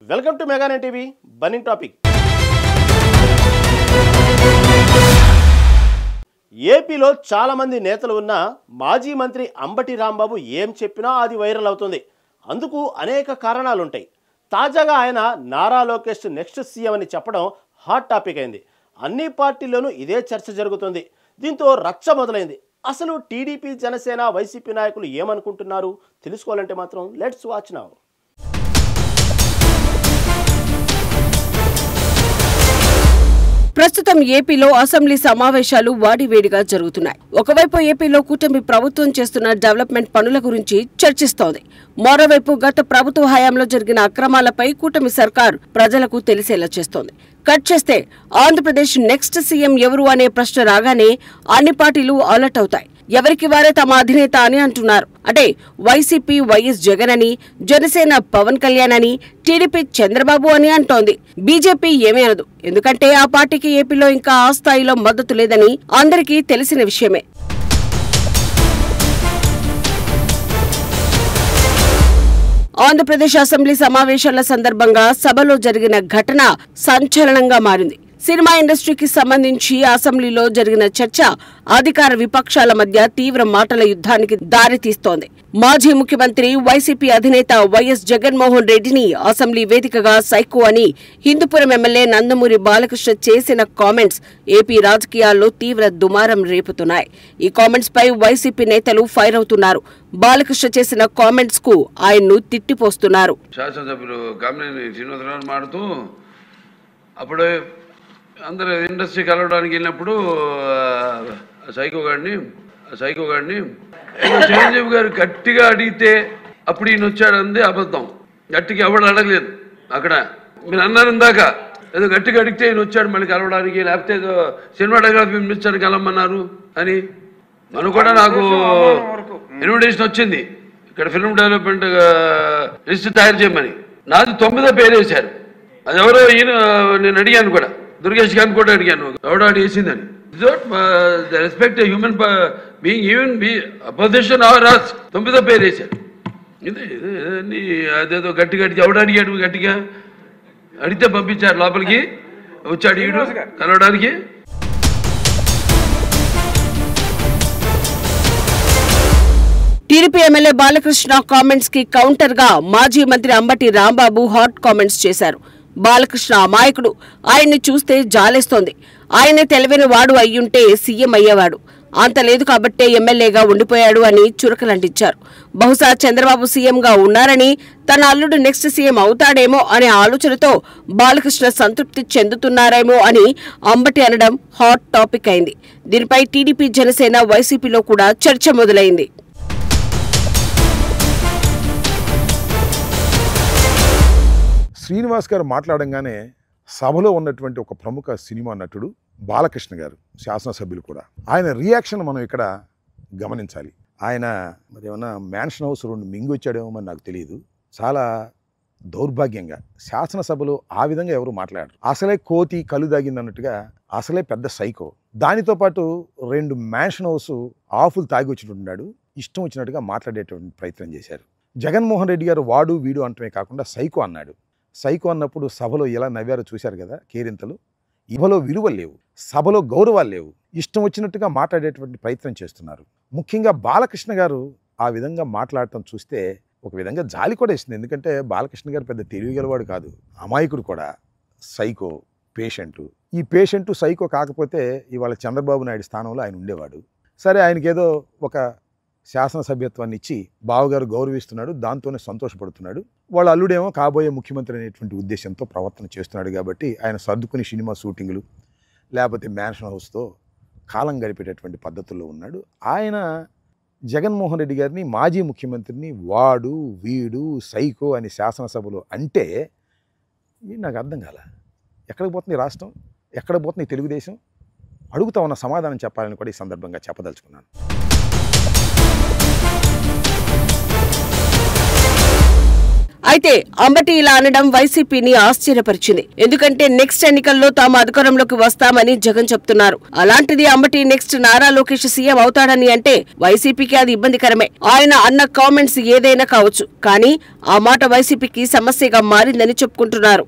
Welcome to మెగానే TV burning topic. ఏపీలో చాలా మంది నేతలు ఉన్న మాజీ మంత్రి అంబటి రాంబాబు ఏం చెప్పినా అది వైరల్ అవుతుంది. అందుకు అనేక కారణాలు ఉంటాయి. తాజాగా ఆయన నారా లోకేష్ నెక్స్ట్ సీఎం అని చెప్పడం హాట్ టాపిక్ అయింది. అన్ని పార్టీల్లోనూ ఇదే చర్చ జరుగుతుంది. దీంతో రచ్చ మొదలైంది. అసలు టీడీపీ, జనసేన, వైసీపీ నాయకులు ఏమనుకుంటున్నారు తెలుసుకోవాలంటే మాత్రం లెట్స్ వాచ్ నౌ. ప్రస్తుతం ఏపీలో అసెంబ్లీ సమావేశాలు వాడివేడిగా జరుగుతున్నాయి. ఒకవైపు ఏపీలో కూటమి ప్రభుత్వం చేస్తున్న డెవలప్మెంట్ పనుల గురించి చర్చిస్తోంది. మరోవైపు గత ప్రభుత్వ హయాంలో జరిగిన అక్రమాలపై కూటమి సర్కార్ ప్రజలకు తెలిసేలా చేస్తోంది. కట్ చేస్తే ఆంధ్రప్రదేశ్ నెక్స్ట్ సీఎం ఎవరు అనే ప్రశ్న రాగానే అన్ని పార్టీలు అలర్ట్ అవుతాయి. ఎవరికి వారే తమ అధినేత అని అంటున్నారు. అంటే వైసీపీ వైఎస్ జగన్ అని, జనసేన పవన్ కళ్యాణ్ అని, టీడీపీ చంద్రబాబు అని అంటోంది. బీజేపీ ఏమీ అనదు. ఎందుకంటే ఆ పార్టీకి ఏపీలో ఇంకా ఆ స్థాయిలో మద్దతు లేదని అందరికీ తెలిసిన విషయమే. ఆంధ్రప్రదేశ్ అసెంబ్లీ సమావేశాల సందర్భంగా సభలో జరిగిన ఘటన సంచలనంగా మారింది. సినిమా ఇండస్ట్రీకి సంబంధించి అసెంబ్లీలో జరిగిన చర్చ అధికార విపక్షాల మధ్య తీవ్ర మాటల యుద్ధానికి దారితీస్తోంది. మాజీ ముఖ్యమంత్రి వైసీపీ అధినేత వైఎస్ జగన్మోహన్ రెడ్డిని అసెంబ్లీ వేదికగా సైకో అని హిందూపురం ఎమ్మెల్యే నందమూరి బాలకృష్ణ చేసిన కామెంట్స్ ఏపీ రాజకీయాల్లో తీవ్ర దుమారం రేపుతున్నాయి. ఈ కామెంట్స్ పై వైసీపీ నేతలు ఫైర్ అవుతున్నారు. బాలకృష్ణ చేసిన కామెంట్స్ కు ఆయన్ను తిట్టిపోస్తున్నారు. శాసనసభ్యులు కామినేని శ్రీనివాసరావు మాడుతూ అప్పుడు అందరు ఇండస్ట్రీ కలవడానికి వెళ్ళినప్పుడు సైకో గారిని చిరంజీవి గారు గట్టిగా అడిగితే అప్పుడు ఈయన వచ్చాడు అంది అబద్ధం. గట్టిగా ఎవడు అడగలేదు. అక్కడ మీరు అన్నారు ఇందాక ఏదో గట్టిగా అడిగితే ఈయన వచ్చాడు మళ్ళీ కలవడానికి, లేకపోతే ఏదో సినిమాటోగ్రఫీ మినిస్టర్ కలవమన్నారు అని. మనం కూడా నాకు ఇన్విటేషన్ వచ్చింది ఇక్కడ ఫిల్మ్ డెవలప్మెంట్ లిస్ట్ తయారు చేయమని. నాది 9వ పేరు వేశారు. అది ఎవరో ఈయన నేను అడిగాను కూడా, దుర్గేష్ గారిని కూడా అడిగాను ఎవడో అడిగేసిందని. Respect human being, even opposition ఆర్ రాస్ 9వ పేరు వేశారు. ఇది అదేదో గట్టిగా అడిగి ఎవడు అడిగాడు, గట్టిగా అడిగితే పంపించారు లోపలికి. వచ్చాడు ఈడు కలవడానికి. టీడీపీ ఎమ్మెల్యే బాలకృష్ణ కామెంట్స్ కి కౌంటర్ గా మాజీ మంత్రి అంబటి రాంబాబు హాట్ కామెంట్స్ చేశారు. బాలకృష్ణ అమాయకుడు, ఆయన్ని చూస్తే జాలేస్తోంది. ఆయనే తెలివైన వాడు అయ్యుంటే సీఎం అయ్యేవాడు. అంత లేదు కాబట్టే ఎమ్మెల్యేగా ఉండిపోయాడు అని చురకలంటించారు. బహుశా చంద్రబాబు సీఎంగా ఉన్నారని తన అల్లుడు నెక్స్ట్ సీఎం అవుతాడేమో అనే ఆలోచనతో బాలకృష్ణ సంతృప్తి చెందుతున్నారేమో అని అంబటి అనడం హాట్ టాపిక్ అయింది. దీనిపై టీడీపీ, జనసేన, వైసీపీలో కూడా చర్చ మొదలైంది. శ్రీనివాస్ గారు మాట్లాడంగానే సభలో ఉన్నటువంటి ఒక ప్రముఖ సినిమా నటుడు బాలకృష్ణ గారు, శాసనసభ్యులు కూడా, ఆయన రియాక్షన్ మనం ఇక్కడ గమనించాలి. ఆయన మరి ఏమన్నా మ్యాన్షన్ హౌస్ 2 మింగొచ్చాడేమో మరి నాకు తెలియదు. చాలా దౌర్భాగ్యంగా శాసనసభలో ఆ విధంగా ఎవరు మాట్లాడరు. అసలే కోతి కలు దాగింది అన్నట్టుగా అసలే పెద్ద సైకో. దానితో పాటు 2 మ్యాన్షన్ హౌస్ ఆఫులు తాగి వచ్చినట్టున్నాడు. ఇష్టం వచ్చినట్టుగా మాట్లాడేటువంటి ప్రయత్నం చేశారు. జగన్మోహన్ రెడ్డి గారు వాడు వీడు అంటమే కాకుండా సైకో అన్నాడు. సైకో అన్నప్పుడు సభలో ఎలా నవ్వారో చూశారు కదా, కేరింతలు. ఇవలో విలువలు లేవు, సభలో గౌరవాలు లేవు. ఇష్టం వచ్చినట్టుగా మాట్లాడేటువంటి ప్రయత్నం చేస్తున్నారు. ముఖ్యంగా బాలకృష్ణ గారు ఆ విధంగా మాట్లాడటం చూస్తే ఒక విధంగా జాలి కూడా ఇస్తుంది. ఎందుకంటే బాలకృష్ణ గారు పెద్ద తెలివిగలవాడు కాదు, అమాయకుడు కూడా, సైకో, పేషెంటు. ఈ పేషెంటు సైకో కాకపోతే ఇవాళ చంద్రబాబు నాయుడు స్థానంలో ఆయన ఉండేవాడు. సరే, ఆయనకేదో ఒక శాసనసభ్యత్వాన్ని ఇచ్చి బావగారు గౌరవిస్తున్నాడు, దాంతోనే సంతోషపడుతున్నాడు. వాళ్ళ అల్లుడేమో కాబోయే ముఖ్యమంత్రి అనేటువంటి ఉద్దేశంతో ప్రవర్తన చేస్తున్నాడు కాబట్టి ఆయన సర్దుకుని సినిమా షూటింగులు లేకపోతే మ్యాన్షన్ హౌస్తో కాలం గడిపేటటువంటి పద్ధతుల్లో ఉన్నాడు. ఆయన జగన్మోహన్ రెడ్డి గారిని, మాజీ ముఖ్యమంత్రిని వాడు వీడు సైకో అని శాసనసభలో అంటే నాకు అర్థం కాల. ఎక్కడికి పోతుంది రాష్ట్రం, ఎక్కడ పోతుంది తెలుగుదేశం? అడుగుతా ఉన్న సమాధానం చెప్పాలని కూడా ఈ సందర్భంగా చెప్పదలుచుకున్నాను. అయితే అంబటి ఇలా అనడం వైసీపీని ఆశ్చర్యపరిచింది. ఎందుకంటే నెక్స్ట్ ఎన్నికల్లో తాము అధికారంలోకి వస్తామని జగన్ చెప్తున్నారు. అలాంటిది అంబటి నెక్స్ట్ నారా లోకేష్ సీఎం అవుతాడని అంటే వైసీపీకి అది ఇబ్బందికరమే. ఆయన అన్న కామెంట్స్ ఏదైనా కావచ్చు, కానీ ఆ మాట వైసీపీకి సమస్యగా మారిందని చెప్పుకుంటున్నారు.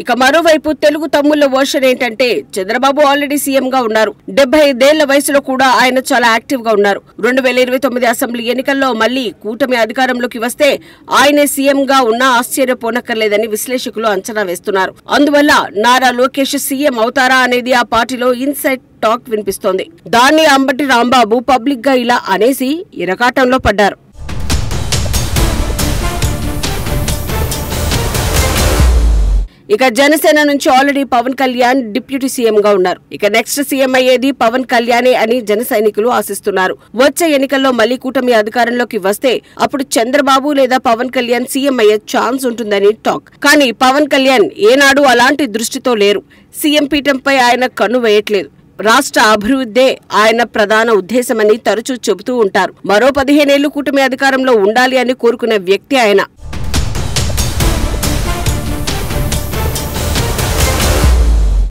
ఇక మరోవైపు తెలుగు తమ్ముళ్ల వర్షన్ ఏంటంటే చంద్రబాబు ఆల్రెడీ సీఎం గా ఉన్నారు. 75 ఏళ్ల వయసులో కూడా ఆయన చాలా యాక్టివ్ గా ఉన్నారు. 2029 అసెంబ్లీ ఎన్నికల్లో మళ్లీ కూటమి అధికారంలోకి వస్తే ఆయనే సీఎం గా ఉన్నా ఆశ్చర్యపోనక్కర్లేదని విశ్లేషకులు అంచనా వేస్తున్నారు. అందువల్ల నారా లోకేష్ సీఎం అవుతారా అనేది ఆ పార్టీలో ఇన్సైడ్ టాక్ వినిపిస్తోంది. దాన్ని అంబటి రాంబాబు పబ్లిక్ గా ఇలా అనేసి ఇరకాటంలో పడ్డారు. ఇక జనసేన నుంచి already Pawan Kalyan deputy CM గా ఉన్నారు. ఇక నెక్స్ట్ సీఎం అయ్యేది పవన్ కళ్యాణే అని జన సైనికులు ఆశిస్తున్నారు. వచ్చే ఎన్నికల్లో మళ్లీ కూటమి అధికారంలోకి వస్తే అప్పుడు చంద్రబాబు లేదా పవన్ కళ్యాణ్ సీఎం అయ్యే ఛాన్స్ ఉంటుందని టాక్. కానీ పవన్ కళ్యాణ్ ఏనాడు అలాంటి దృష్టితో లేరు. సీఎం పీఠంపై ఆయన కన్ను వేయట్లేదు. రాష్ట్ర అభివృద్ధే ఆయన ప్రధాన ఉద్దేశమని తరచూ చెబుతూ ఉంటారు. మరో 15 ఏళ్లు కూటమి అధికారంలో ఉండాలి అని కోరుకునే వ్యక్తి ఆయన.